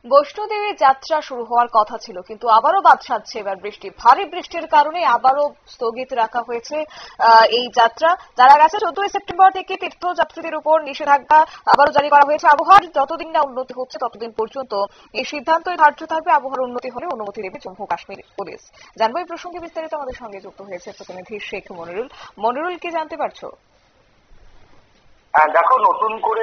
বৈষ্ণোদেবী যাত্রা শুরু হওয়ার কথা ছিল, কিন্তু আবারও বাদ সাধছে এবার বৃষ্টি। ভারী বৃষ্টির কারণে আবারও স্থগিত রাখা হয়েছে এই যাত্রা। জানা গেছে 14 সেপ্টেম্বর থেকে তীর্থযাত্রীদের উপর নিষেধাজ্ঞা আবারও জারি করা হয়েছে। আবহাওয়ার যতদিন না উন্নতি হচ্ছে ততদিন পর্যন্ত এই সিদ্ধান্তই ধার্য থাকবে। আবহাওয়ার উন্নতি হলে অনুমতি দেবে জম্মু কাশ্মীর পুলিশ। জানবো এই প্রসঙ্গে বিস্তারিত, আমাদের সঙ্গে যুক্ত হয়েছে প্রতিনিধি শেখ মনিরুল। মনিরুল, কি জানতে পারছো? দেখো, নতুন করে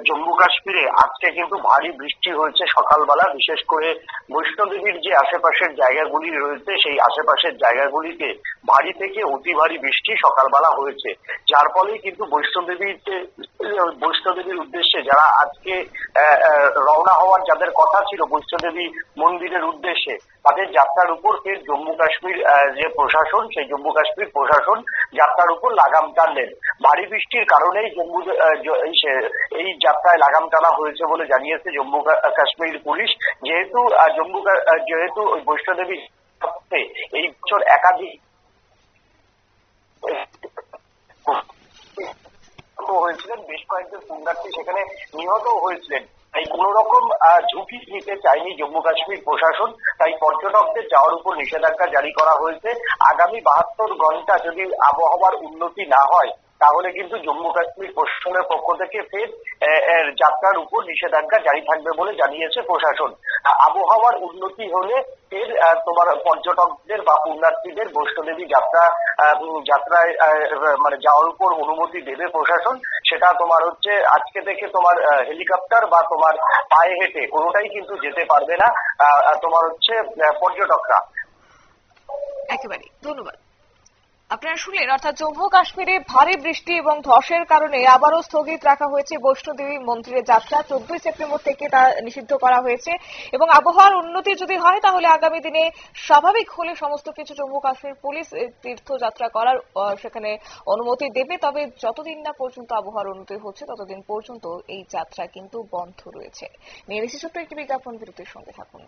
জম্মু কাশ্মীরে আজকে কিন্তু ভারী বৃষ্টি হয়েছে সকালবেলা। বিশেষ করে বৈষ্ণোদেবীর যে আশেপাশের জায়গাগুলি রয়েছে সেই আশেপাশের জায়গাগুলিতে ভারী থেকে অতি ভারী বৃষ্টি সকালবেলা হয়েছে, যার ফলে কিন্তু বৈষ্ণোদেবীর উদ্দেশ্যে যারা আজকে রওনা হওয়ার যাদের কথা ছিল বৈষ্ণোদেবী মন্দিরের উদ্দেশ্যে, তাদের যাত্রার উপর ফের জম্মু কাশ্মীর যে প্রশাসন, সেই জম্মু কাশ্মীর প্রশাসন যাত্রার উপর লাগাম টানলেন। ভারী বৃষ্টির কারণেই এই যাত্রায় লাগাম টানা হয়েছে বলে জানিয়েছে জম্মু কাশ্মীর পুলিশ। যেহেতু বৈষ্ণোদেবী এই বছর একাধিক হয়েছিলেন, বেশ কয়েকজন পুণ্যার্থী সেখানে নিহত হয়েছিলেন। তাই কোন রকম ঝুঁকি নিতে চায়নি জম্মু কাশ্মীর প্রশাসন, তাই পর্যটকদের যাওয়ার উপর নিষেধাজ্ঞা জারি করা হয়েছে। আগামী 72 ঘন্টা যদি আবহাওয়ার উন্নতি না হয় তাহলে কিন্তু জম্মু কাশ্মীর প্রশাসনের পক্ষ থেকে ফের যাত্রার উপর নিষেধাজ্ঞা জারি থাকবে বলে জানিয়েছে প্রশাসন। আবহাওয়ার উন্নতি হলে ফের তোমার পর্যটকদের বা পুণ্যার্থীদের বৈষ্ণোদেবী যাত্রায় মানে যাওয়ার উপর অনুমতি দেবে প্রশাসন। সেটা তোমার হচ্ছে আজকে থেকে তোমার হেলিকপ্টার বা তোমার পায়ে হেঁটে কোনোটাই কিন্তু যেতে পারবে না তোমার হচ্ছে পর্যটকরা। একেবারে ধন্যবাদ। আপনারা শুনলেন, অর্থাৎ জম্মু কাশ্মীরে ভারী বৃষ্টি এবং ধসের কারণে আবারও স্থগিত রাখা হয়েছে বৈষ্ণোদেবী মন্দিরের যাত্রা। 14 সেপ্টেম্বর থেকে তা নিষিদ্ধ করা হয়েছে এবং আবহাওয়ার উন্নতি যদি হয় তাহলে আগামী দিনে স্বাভাবিক হলে সমস্ত কিছু জম্মু কাশ্মীর পুলিশ তীর্থযাত্রা করার সেখানে অনুমতি দেবে। তবে যতদিন না পর্যন্ত আবহাওয়ার উন্নতি হচ্ছে ততদিন পর্যন্ত এই যাত্রা কিন্তু বন্ধ রয়েছে। নিয়ে নিচ্ছি ছোট্ট একটি বিজ্ঞাপন, বিরতির সঙ্গে থাকুন।